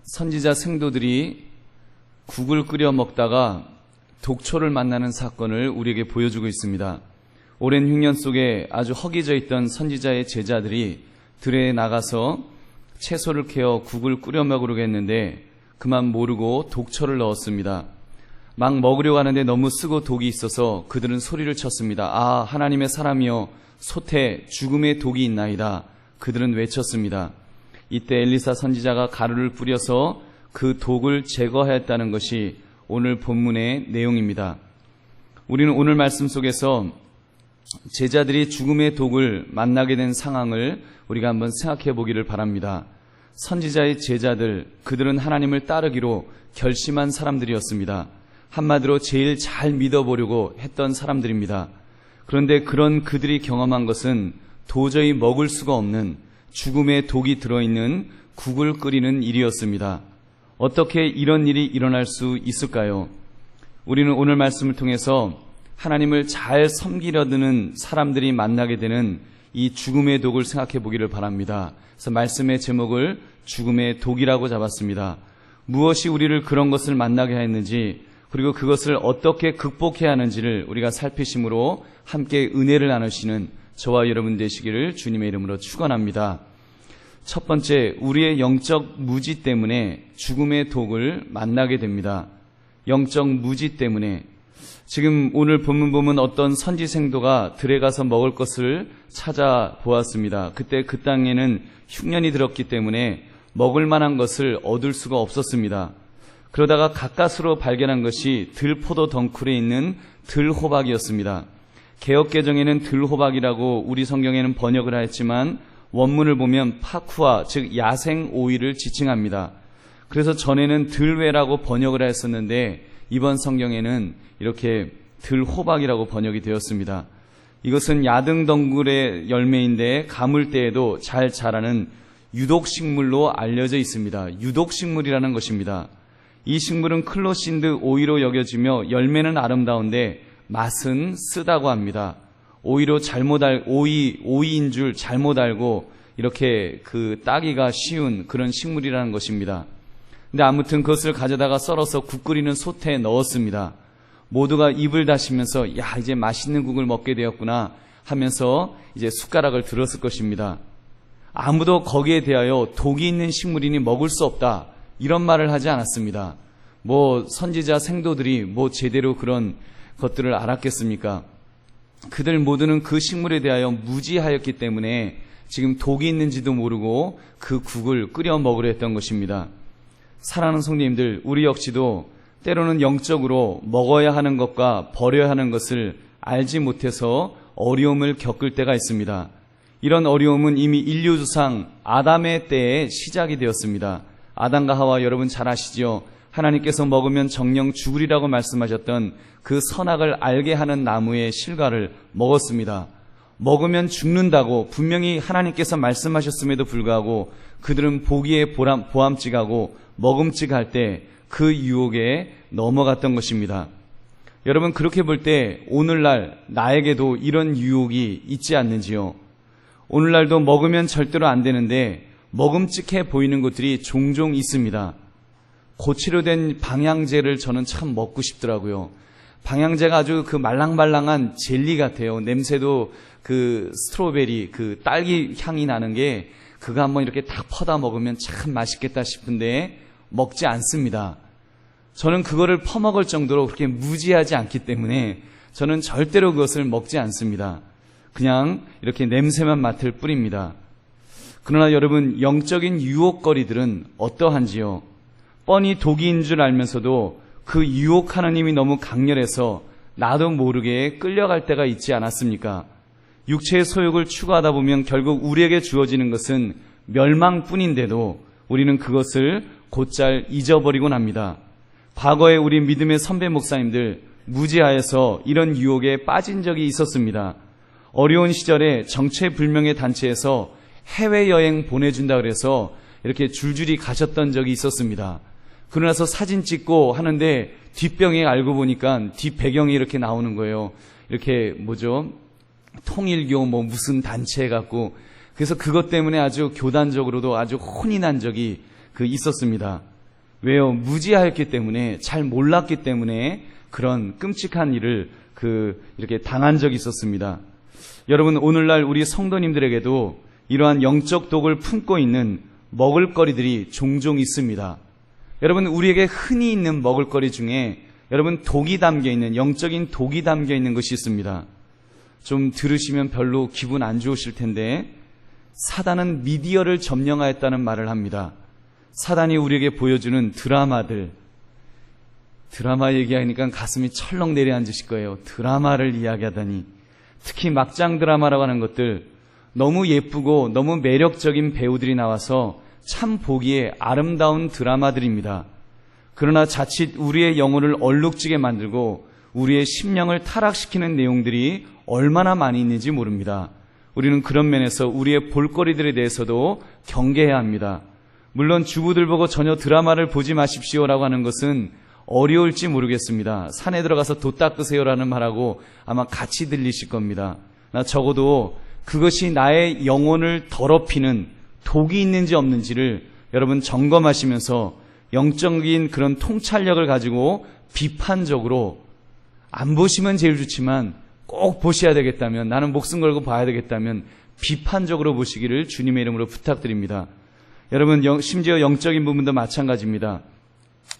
선지자 생도들이 국을 끓여 먹다가 독초를 만나는 사건을 우리에게 보여주고 있습니다. 오랜 흉년 속에 아주 허기져 있던 선지자의 제자들이 들에 나가서 채소를 캐어 국을 끓여 먹으려고 했는데 그만 모르고 독초를 넣었습니다. 막 먹으려고 하는데 너무 쓰고 독이 있어서 그들은 소리를 쳤습니다. 아, 하나님의 사람이여, 솥에 죽음의 독이 있나이다. 그들은 외쳤습니다. 이때 엘리사 선지자가 가루를 뿌려서 그 독을 제거하였다는 것이 오늘 본문의 내용입니다. 우리는 오늘 말씀 속에서 제자들이 죽음의 독을 만나게 된 상황을 우리가 한번 생각해 보기를 바랍니다. 선지자의 제자들, 그들은 하나님을 따르기로 결심한 사람들이었습니다. 한마디로 제일 잘 믿어보려고 했던 사람들입니다. 그런데 그런 그들이 경험한 것은 도저히 먹을 수가 없는 죽음의 독이 들어있는 국을 끓이는 일이었습니다. 어떻게 이런 일이 일어날 수 있을까요? 우리는 오늘 말씀을 통해서 하나님을 잘 섬기려 드는 사람들이 만나게 되는 이 죽음의 독을 생각해 보기를 바랍니다. 그래서 말씀의 제목을 죽음의 독이라고 잡았습니다. 무엇이 우리를 그런 것을 만나게 했는지, 그리고 그것을 어떻게 극복해야 하는지를 우리가 살피심으로 함께 은혜를 나누시는 저와 여러분 되시기를 주님의 이름으로 축원합니다. 첫 번째, 우리의 영적 무지 때문에 죽음의 독을 만나게 됩니다. 영적 무지 때문에. 지금 오늘 본문 보면 어떤 선지생도가 들에 가서 먹을 것을 찾아보았습니다. 그때 그 땅에는 흉년이 들었기 때문에 먹을 만한 것을 얻을 수가 없었습니다. 그러다가 가까스로 발견한 것이 들포도 덩쿨에 있는 들호박이었습니다. 개역개정에는 들호박이라고 우리 성경에는 번역을 하였지만 원문을 보면 파쿠아, 즉 야생 오이를 지칭합니다. 그래서 전에는 들외라고 번역을 했었는데 이번 성경에는 이렇게 들호박이라고 번역이 되었습니다. 이것은 야등덩굴의 열매인데 가물때에도 잘 자라는 유독식물로 알려져 있습니다. 유독식물이라는 것입니다. 이 식물은 클로신드 오이로 여겨지며 열매는 아름다운데 맛은 쓰다고 합니다. 오이인 줄 잘못 알고 이렇게 그 따기가 쉬운 그런 식물이라는 것입니다. 근데 아무튼 그것을 가져다가 썰어서 국 끓이는 솥에 넣었습니다. 모두가 입을 다시면서 야, 이제 맛있는 국을 먹게 되었구나 하면서 이제 숟가락을 들었을 것입니다. 아무도 거기에 대하여 독이 있는 식물이니 먹을 수 없다 이런 말을 하지 않았습니다. 선지자 생도들이 제대로 그런 것들을 알았겠습니까? 그들 모두는 그 식물에 대하여 무지하였기 때문에 지금 독이 있는지도 모르고 그 국을 끓여 먹으려 했던 것입니다. 사랑하는 성도님들, 우리 역시도 때로는 영적으로 먹어야 하는 것과 버려야 하는 것을 알지 못해서 어려움을 겪을 때가 있습니다. 이런 어려움은 이미 인류조상 아담의 때에 시작이 되었습니다. 아담과 하와, 여러분 잘 아시죠? 하나님께서 먹으면 정령 죽으리라고 말씀하셨던 그 선악을 알게 하는 나무의 실과를 먹었습니다. 먹으면 죽는다고 분명히 하나님께서 말씀하셨음에도 불구하고 그들은 보기에 보암직하고 먹음직할 때 그 유혹에 넘어갔던 것입니다. 여러분, 그렇게 볼 때 오늘날 나에게도 이런 유혹이 있지 않는지요? 오늘날도 먹으면 절대로 안 되는데 먹음직해 보이는 것들이 종종 있습니다. 고치로 된 방향제를 저는 참 먹고 싶더라고요. 방향제가 아주 그 말랑말랑한 젤리 같아요. 냄새도 그 스트로베리, 그 딸기 향이 나는 게 그거 한번 이렇게 딱 퍼다 먹으면 참 맛있겠다 싶은데 먹지 않습니다. 저는 그거를 퍼먹을 정도로 그렇게 무지하지 않기 때문에 저는 절대로 그것을 먹지 않습니다. 그냥 이렇게 냄새만 맡을 뿐입니다. 그러나 여러분, 영적인 유혹거리들은 어떠한지요? 뻔히 독이인 줄 알면서도 그 유혹하는 힘이 너무 강렬해서 나도 모르게 끌려갈 때가 있지 않았습니까? 육체의 소욕을 추구하다 보면 결국 우리에게 주어지는 것은 멸망뿐인데도 우리는 그것을 곧잘 잊어버리곤 합니다. 과거에 우리 믿음의 선배 목사님들 무지하여서 이런 유혹에 빠진 적이 있었습니다. 어려운 시절에 정체불명의 단체에서 해외여행 보내준다 그래서 이렇게 줄줄이 가셨던 적이 있었습니다. 그러고 나서 사진 찍고 하는데 뒷병에 알고 보니까 뒷배경이 이렇게 나오는 거예요. 이렇게 통일교 무슨 단체 갖고 그래서 그것 때문에 아주 교단적으로도 아주 혼이 난 적이 있었습니다. 왜요? 무지하였기 때문에, 잘 몰랐기 때문에 그런 끔찍한 일을 이렇게 당한 적이 있었습니다. 여러분, 오늘날 우리 성도님들에게도 이러한 영적 독을 품고 있는 먹을거리들이 종종 있습니다. 여러분, 우리에게 흔히 있는 먹을거리 중에 여러분 독이 담겨 있는, 영적인 독이 담겨 있는 것이 있습니다. 좀 들으시면 별로 기분 안 좋으실 텐데, 사단은 미디어를 점령하였다는 말을 합니다. 사단이 우리에게 보여주는 드라마들, 드라마 얘기하니까 가슴이 철렁 내려앉으실 거예요. 드라마를 이야기하다니. 특히 막장 드라마라고 하는 것들, 너무 예쁘고 너무 매력적인 배우들이 나와서 참 보기에 아름다운 드라마들입니다. 그러나 자칫 우리의 영혼을 얼룩지게 만들고 우리의 심령을 타락시키는 내용들이 얼마나 많이 있는지 모릅니다. 우리는 그런 면에서 우리의 볼거리들에 대해서도 경계해야 합니다. 물론 주부들 보고 전혀 드라마를 보지 마십시오라고 하는 것은 어려울지 모르겠습니다. 산에 들어가서 돛 닦으세요라는 말하고 아마 같이 들리실 겁니다. 적어도 그것이 나의 영혼을 더럽히는 독이 있는지 없는지를 여러분 점검하시면서 영적인 그런 통찰력을 가지고 비판적으로, 안 보시면 제일 좋지만 꼭 보셔야 되겠다면, 나는 목숨 걸고 봐야 되겠다면 비판적으로 보시기를 주님의 이름으로 부탁드립니다. 여러분, 심지어 영적인 부분도 마찬가지입니다.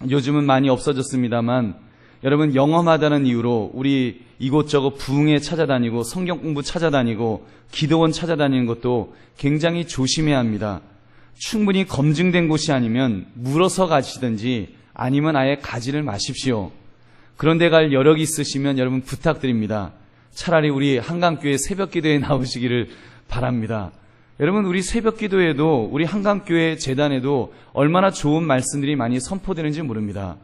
요즘은 많이 없어졌습니다만 여러분, 영험하다는 이유로 우리 이곳저곳 부흥회 찾아다니고 성경 공부 찾아다니고 기도원 찾아다니는 것도 굉장히 조심해야 합니다. 충분히 검증된 곳이 아니면 물어서 가시든지 아니면 아예 가지를 마십시오. 그런데 갈 여력이 있으시면 여러분 부탁드립니다. 차라리 우리 한강교회 새벽기도에 나오시기를 바랍니다. 여러분, 우리 새벽기도에도 우리 한강교회 재단에도 얼마나 좋은 말씀들이 많이 선포되는지 모릅니다.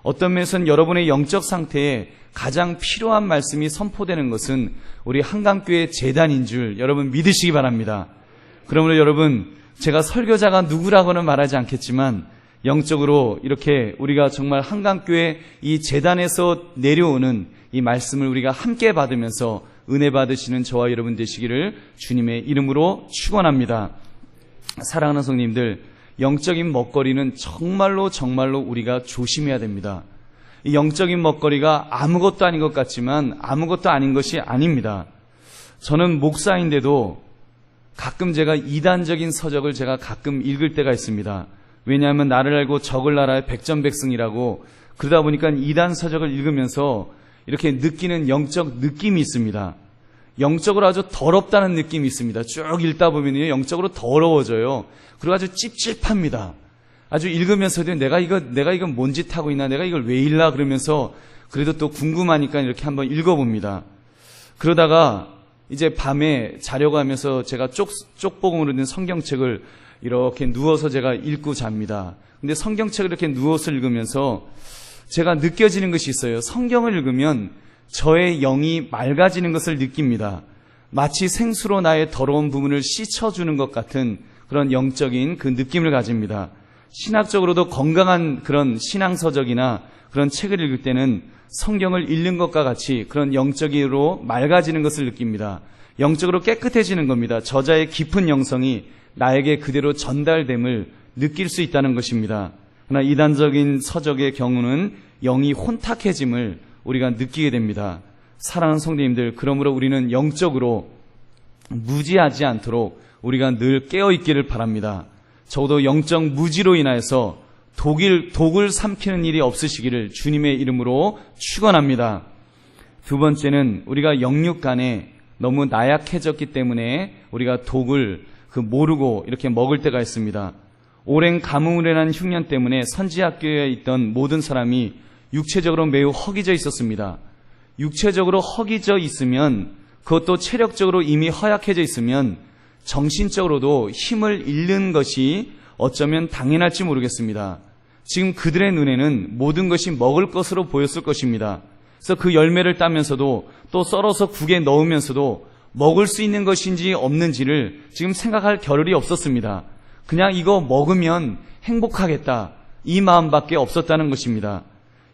어떤 면에서는 여러분의 영적 상태에 가장 필요한 말씀이 선포되는 것은 우리 한강교회 재단인 줄 여러분 믿으시기 바랍니다. 그러므로 여러분, 제가 설교자가 누구라고는 말하지 않겠지만 영적으로 이렇게 우리가 정말 한강교회 이 재단에서 내려오는 이 말씀을 우리가 함께 받으면서 은혜 받으시는 저와 여러분 되시기를 주님의 이름으로 축원합니다. 사랑하는 성님들, 영적인 먹거리는 정말로 우리가 조심해야 됩니다. 이 영적인 먹거리가 아무것도 아닌 것 같지만 아무것도 아닌 것이 아닙니다. 저는 목사인데도 가끔 제가 이단적인 서적을 제가 가끔 읽을 때가 있습니다. 왜냐하면 나를 알고 적을 나라의 백전백승이라고, 그러다 보니까 이단 서적을 읽으면서 이렇게 느끼는 영적 느낌이 있습니다. 영적으로 아주 더럽다는 느낌이 있습니다. 쭉 읽다 보면요, 영적으로 더러워져요. 그리고 아주 찝찝합니다. 아주 읽으면서도 내가 이거 뭔 짓 하고 있나, 내가 이걸 왜 읽나 그러면서 그래도 또 궁금하니까 이렇게 한번 읽어봅니다. 그러다가 이제 밤에 자려고 하면서 제가 쪽보공으로 된 성경책을 이렇게 누워서 제가 읽고 잡니다. 근데 성경책을 이렇게 누워서 읽으면서 제가 느껴지는 것이 있어요. 성경을 읽으면 저의 영이 맑아지는 것을 느낍니다. 마치 생수로 나의 더러운 부분을 씻어주는 것 같은 그런 영적인 그 느낌을 가집니다. 신학적으로도 건강한 그런 신앙서적이나 그런 책을 읽을 때는 성경을 읽는 것과 같이 그런 영적으로 맑아지는 것을 느낍니다. 영적으로 깨끗해지는 겁니다. 저자의 깊은 영성이 나에게 그대로 전달됨을 느낄 수 있다는 것입니다. 그러나 이단적인 서적의 경우는 영이 혼탁해짐을 우리가 느끼게 됩니다. 사랑하는 성도님들, 그러므로 우리는 영적으로 무지하지 않도록 우리가 늘 깨어있기를 바랍니다. 적어도 영적 무지로 인하여서 독을 삼키는 일이 없으시기를 주님의 이름으로 축원합니다. 두 번째는 우리가 영육간에 너무 나약해졌기 때문에 우리가 독을 모르고 이렇게 먹을 때가 있습니다. 오랜 가뭄으로 흉년 때문에 선지학교에 있던 모든 사람이 육체적으로 매우 허기져 있었습니다. 육체적으로 허기져 있으면, 그것도 체력적으로 이미 허약해져 있으면 정신적으로도 힘을 잃는 것이 어쩌면 당연할지 모르겠습니다. 지금 그들의 눈에는 모든 것이 먹을 것으로 보였을 것입니다. 그래서 그 열매를 따면서도 또 썰어서 국에 넣으면서도 먹을 수 있는 것인지 없는지를 지금 생각할 겨를이 없었습니다. 그냥 이거 먹으면 행복하겠다, 이 마음밖에 없었다는 것입니다.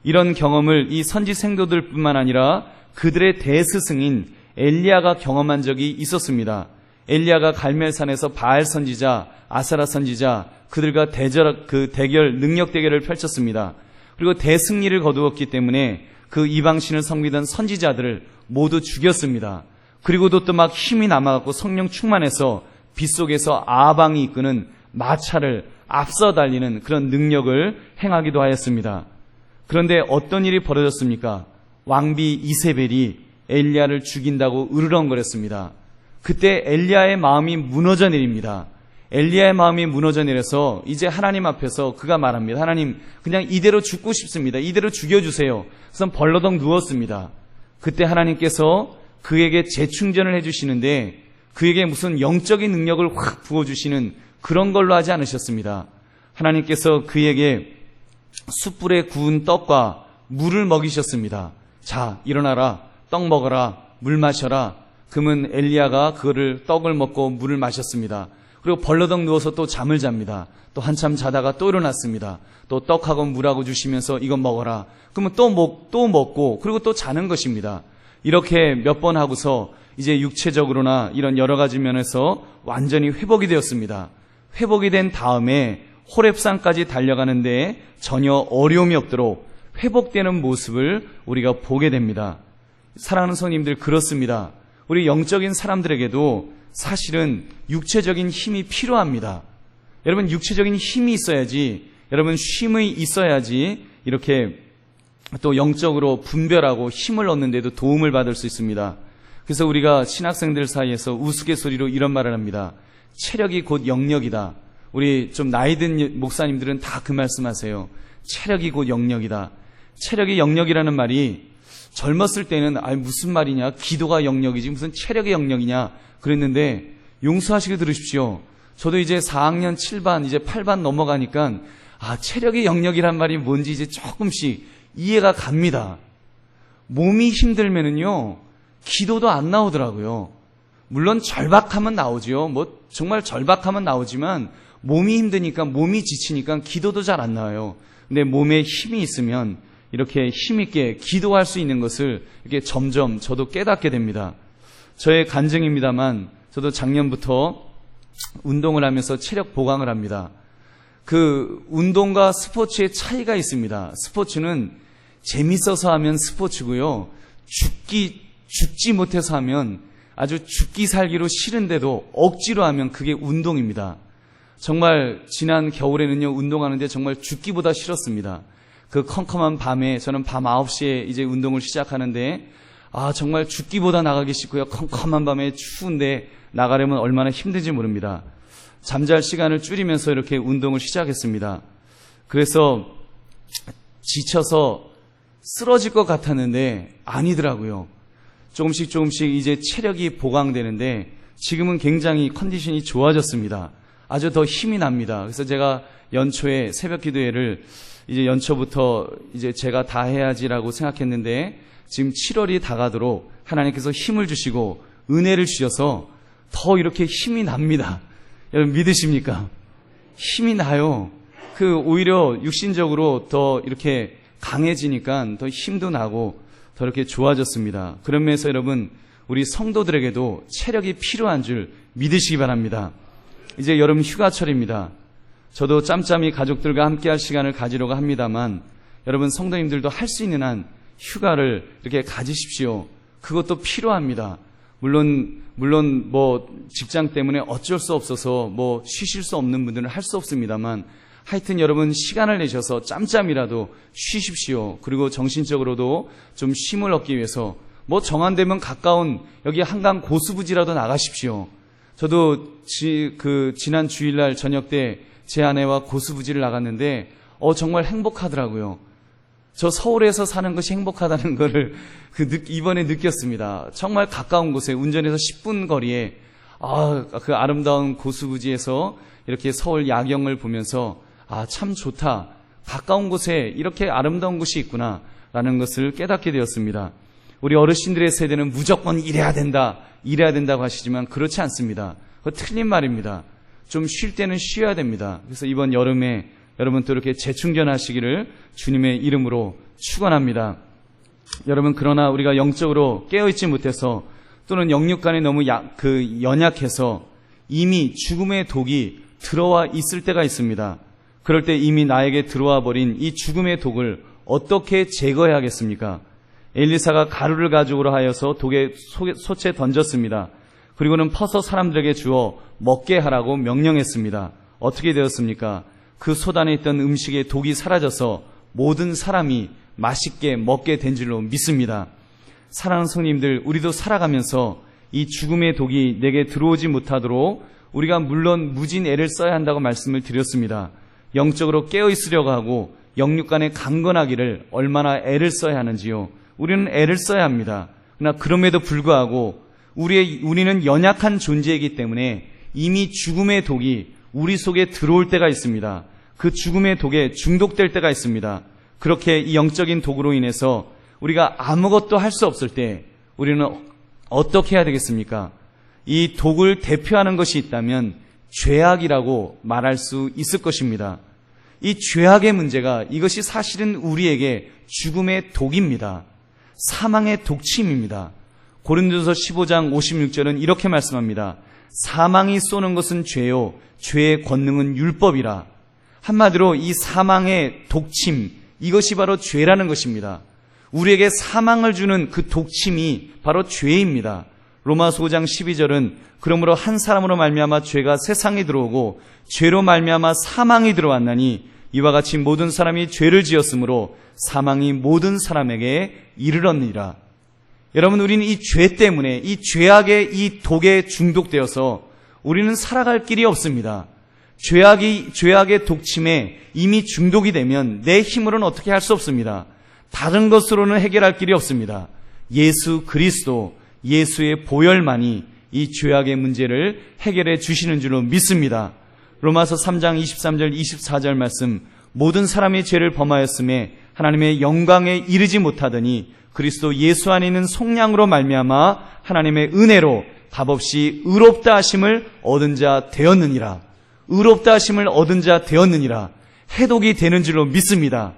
이런 경험을 이 선지 생도들뿐만 아니라 그들의 대스승인 엘리야가 경험한 적이 있었습니다. 엘리야가 갈멜산에서 바알 선지자, 아사라 선지자 그들과 대결 능력 대결을 펼쳤습니다. 그리고 대승리를 거두었기 때문에 그 이방신을 섬기던 선지자들을 모두 죽였습니다. 그리고도 또 막 힘이 남아갖고 성령 충만해서 빗속에서 아방이 이끄는 마차를 앞서 달리는 그런 능력을 행하기도 하였습니다. 그런데 어떤 일이 벌어졌습니까? 왕비 이세벨이 엘리야를 죽인다고 으르렁거렸습니다. 그때 엘리야의 마음이 무너져 내립니다. 엘리야의 마음이 무너져 내려서 이제 하나님 앞에서 그가 말합니다. 하나님, 그냥 이대로 죽고 싶습니다. 이대로 죽여주세요. 그래서 벌러덩 누웠습니다. 그때 하나님께서 그에게 재충전을 해주시는데 그에게 무슨 영적인 능력을 확 부어주시는 그런 걸로 하지 않으셨습니다. 하나님께서 그에게 숯불에 구운 떡과 물을 먹이셨습니다. 자, 일어나라. 떡 먹어라. 물 마셔라. 그러면 엘리야가 그거를 떡을 먹고 물을 마셨습니다. 그리고 벌러덩 누워서 또 잠을 잡니다. 또 한참 자다가 또 일어났습니다. 또 떡하고 물하고 주시면서 이거 먹어라. 그러면 또 먹고 그리고 또 자는 것입니다. 이렇게 몇 번 하고서 이제 육체적으로나 이런 여러 가지 면에서 완전히 회복이 되었습니다. 회복이 된 다음에 호렙산까지 달려가는데 전혀 어려움이 없도록 회복되는 모습을 우리가 보게 됩니다. 사랑하는 성님들, 그렇습니다. 우리 영적인 사람들에게도 사실은 육체적인 힘이 필요합니다. 여러분, 육체적인 힘이 있어야지, 여러분 쉼이 있어야지 이렇게 또 영적으로 분별하고 힘을 얻는 데도 도움을 받을 수 있습니다. 그래서 우리가 신학생들 사이에서 우스갯소리로 이런 말을 합니다. 체력이 곧 영력이다. 우리 좀 나이 든 목사님들은 다 그 말씀하세요. 체력이 곧 영력이다. 체력이 영력이라는 말이 젊었을 때는 무슨 말이냐, 기도가 영력이지 무슨 체력의 영력이냐 그랬는데, 용서하시게 들으십시오. 저도 이제 4학년 7반 이제 8반 넘어가니까 체력의 영역이란 말이 뭔지 이제 조금씩 이해가 갑니다. 몸이 힘들면은요 기도도 안 나오더라고요. 물론 절박하면 나오죠. 뭐 정말 절박하면 나오지만 몸이 힘드니까, 몸이 지치니까 기도도 잘 안 나와요. 근데 몸에 힘이 있으면 이렇게 힘있게 기도할 수 있는 것을 이렇게 점점 저도 깨닫게 됩니다. 저의 간증입니다만 저도 작년부터 운동을 하면서 체력 보강을 합니다. 그 운동과 스포츠의 차이가 있습니다. 스포츠는 재밌어서 하면 스포츠고요. 죽지 못해서 하면, 아주 죽기 살기로 싫은데도 억지로 하면 그게 운동입니다. 정말 지난 겨울에는요, 운동하는데 정말 죽기보다 싫었습니다. 그 컴컴한 밤에, 저는 밤 9시에 이제 운동을 시작하는데 정말 죽기보다 나가기 싫고요. 컴컴한 밤에 추운데 나가려면 얼마나 힘든지 모릅니다. 잠잘 시간을 줄이면서 이렇게 운동을 시작했습니다. 그래서 지쳐서 쓰러질 것 같았는데 아니더라고요. 조금씩 이제 체력이 보강되는데 지금은 굉장히 컨디션이 좋아졌습니다. 아주 더 힘이 납니다. 그래서 제가 연초에 새벽 기도회를 이제 연초부터 이제 제가 다 해야지라고 생각했는데 지금 7월이 다가도록 하나님께서 힘을 주시고 은혜를 주셔서 더 이렇게 힘이 납니다. 여러분 믿으십니까? 힘이 나요. 오히려 육신적으로 더 이렇게 강해지니까 더 힘도 나고 더 이렇게 좋아졌습니다. 그런 면에서 여러분, 우리 성도들에게도 체력이 필요한 줄 믿으시기 바랍니다. 이제 여름 휴가철입니다. 저도 짬짬이 가족들과 함께할 시간을 가지려고 합니다만, 여러분 성도님들도 할 수 있는 한 휴가를 이렇게 가지십시오. 그것도 필요합니다. 물론 뭐 직장 때문에 어쩔 수 없어서 뭐 쉬실 수 없는 분들은 할 수 없습니다만, 하여튼 여러분 시간을 내셔서 짬짬이라도 쉬십시오. 그리고 정신적으로도 좀 쉼을 얻기 위해서 뭐 정한되면 가까운 여기 한강 고수부지라도 나가십시오. 저도 지난 주일날 저녁 때 제 아내와 고수부지를 나갔는데 정말 행복하더라고요. 저 서울에서 사는 것이 행복하다는 것을 이번에 느꼈습니다. 정말 가까운 곳에 운전해서 10분 거리에 그 아름다운 고수부지에서 이렇게 서울 야경을 보면서 참 좋다. 가까운 곳에 이렇게 아름다운 곳이 있구나라는 것을 깨닫게 되었습니다. 우리 어르신들의 세대는 무조건 일해야 된다고 하시지만 그렇지 않습니다. 그거 틀린 말입니다. 좀 쉴 때는 쉬어야 됩니다. 그래서 이번 여름에 여러분 또 이렇게 재충전하시기를 주님의 이름으로 축원합니다. 여러분, 그러나 우리가 영적으로 깨어있지 못해서 또는 영육간에 너무 연약해서 이미 죽음의 독이 들어와 있을 때가 있습니다. 그럴 때 이미 나에게 들어와 버린 이 죽음의 독을 어떻게 제거해야겠습니까? 엘리사가 가루를 가지고 하여서 독에 솥에 던졌습니다. 그리고는 퍼서 사람들에게 주어 먹게 하라고 명령했습니다. 어떻게 되었습니까? 그 솥 안에 있던 음식의 독이 사라져서 모든 사람이 맛있게 먹게 된 줄로 믿습니다. 사랑하는 성님들, 우리도 살아가면서 이 죽음의 독이 내게 들어오지 못하도록 우리가 물론 무진 애를 써야 한다고 말씀을 드렸습니다. 영적으로 깨어있으려고 하고 영육간에 강건하기를 얼마나 애를 써야 하는지요. 우리는 애를 써야 합니다. 그러나 그럼에도 불구하고 우리는 연약한 존재이기 때문에 이미 죽음의 독이 우리 속에 들어올 때가 있습니다. 그 죽음의 독에 중독될 때가 있습니다. 그렇게 이 영적인 독으로 인해서 우리가 아무것도 할 수 없을 때 우리는 어떻게 해야 되겠습니까? 이 독을 대표하는 것이 있다면 죄악이라고 말할 수 있을 것입니다. 이 죄악의 문제가 이것이 사실은 우리에게 죽음의 독입니다. 사망의 독침입니다. 고린도서 15장 56절은 이렇게 말씀합니다. 사망이 쏘는 것은 죄요 죄의 권능은 율법이라. 한마디로 이 사망의 독침, 이것이 바로 죄라는 것입니다. 우리에게 사망을 주는 그 독침이 바로 죄입니다. 로마서 5장 12절은 그러므로 한 사람으로 말미암아 죄가 세상에 들어오고 죄로 말미암아 사망이 들어왔나니 이와 같이 모든 사람이 죄를 지었으므로 사망이 모든 사람에게 이르렀느니라. 여러분, 우리는 이 죄 때문에 이 죄악의 이 독에 중독되어서 우리는 살아갈 길이 없습니다. 죄악의 독침에 이미 중독이 되면 내 힘으로는 어떻게 할 수 없습니다. 다른 것으로는 해결할 길이 없습니다. 예수 그리스도, 예수의 보혈만이 이 죄악의 문제를 해결해 주시는 줄로 믿습니다. 로마서 3장 23절 24절 말씀, 모든 사람이 죄를 범하였음에 하나님의 영광에 이르지 못하더니 그리스도 예수 안에 있는 속량으로 말미암아 하나님의 은혜로 값없이 의롭다 하심을 얻은 자 되었느니라. 의롭다 하심을 얻은 자 되었느니라. 해독이 되는 줄로 믿습니다.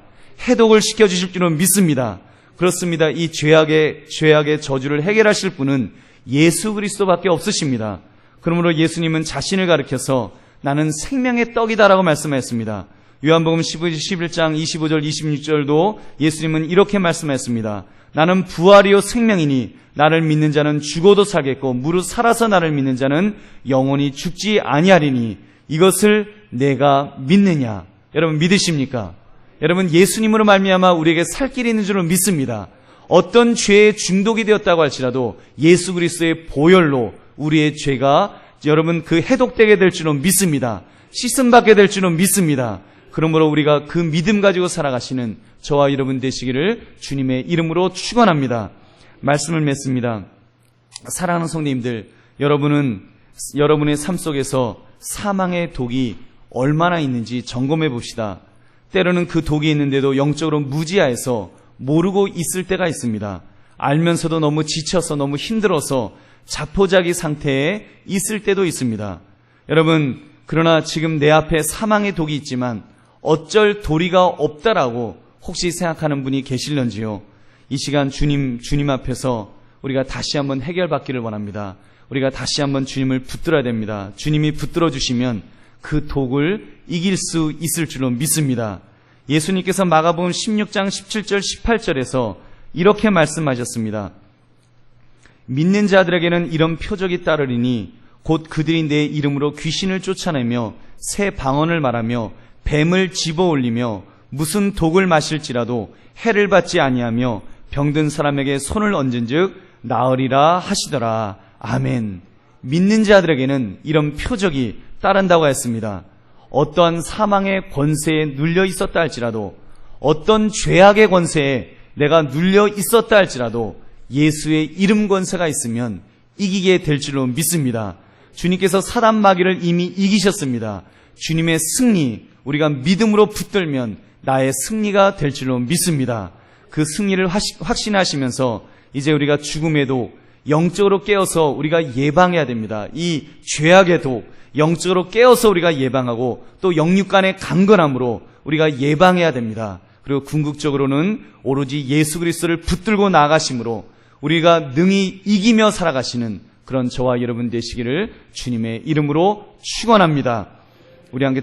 해독을 시켜주실 줄로 믿습니다. 그렇습니다. 이 죄악의 저주를 해결하실 분은 예수 그리스도밖에 없으십니다. 그러므로 예수님은 자신을 가리켜서 나는 생명의 떡이다라고 말씀하셨습니다. 요한복음 11장 25절 26절도 예수님은 이렇게 말씀하셨습니다. 나는 부활이요 생명이니 나를 믿는 자는 죽어도 살겠고 무릇 살아서 나를 믿는 자는 영원히 죽지 아니하리니 이것을 내가 믿느냐. 여러분 믿으십니까? 여러분, 예수님으로 말미암아 우리에게 살 길이 있는 줄을 믿습니다. 어떤 죄에 중독이 되었다고 할지라도 예수 그리스도의 보혈로 우리의 죄가 여러분 그 해독되게 될 줄은 믿습니다. 씻음받게 될 줄은 믿습니다. 그러므로 우리가 그 믿음 가지고 살아가시는 저와 여러분 되시기를 주님의 이름으로 축원합니다. 말씀을 맺습니다. 사랑하는 성도님들, 여러분의 삶 속에서 사망의 독이 얼마나 있는지 점검해 봅시다. 때로는 그 독이 있는데도 영적으로 무지하여서 모르고 있을 때가 있습니다. 알면서도 너무 지쳐서 너무 힘들어서 자포자기 상태에 있을 때도 있습니다. 여러분, 그러나 지금 내 앞에 사망의 독이 있지만 어쩔 도리가 없다라고 혹시 생각하는 분이 계실런지요? 이 시간 주님 앞에서 우리가 다시 한번 해결받기를 원합니다. 우리가 다시 한번 주님을 붙들어야 됩니다. 주님이 붙들어 주시면 그 독을 이길 수 있을 줄로 믿습니다. 예수님께서 마가복음 16장 17절 18절에서 이렇게 말씀하셨습니다. 믿는 자들에게는 이런 표적이 따르리니 곧 그들이 내 이름으로 귀신을 쫓아내며 새 방언을 말하며 뱀을 집어올리며 무슨 독을 마실지라도 해를 받지 아니하며 병든 사람에게 손을 얹은즉 나으리라 하시더라. 아멘. 믿는 자들에게는 이런 표적이 따른다고 했습니다. 어떠한 사망의 권세에 눌려 있었다 할지라도, 어떤 죄악의 권세에 내가 눌려 있었다 할지라도 예수의 이름 권세가 있으면 이기게 될 줄로 믿습니다. 주님께서 사단 마귀를 이미 이기셨습니다. 주님의 승리, 우리가 믿음으로 붙들면 나의 승리가 될 줄로 믿습니다. 그 승리를 확신하시면서 이제 우리가 죽음에도 영적으로 깨어서 우리가 예방해야 됩니다. 이 죄악에도 영적으로 깨어서 우리가 예방하고 또 영육간의 강건함으로 우리가 예방해야 됩니다. 그리고 궁극적으로는 오로지 예수 그리스도를 붙들고 나아가심으로 우리가 능히 이기며 살아가시는 그런 저와 여러분 되시기를 주님의 이름으로 축원합니다. 우리 함께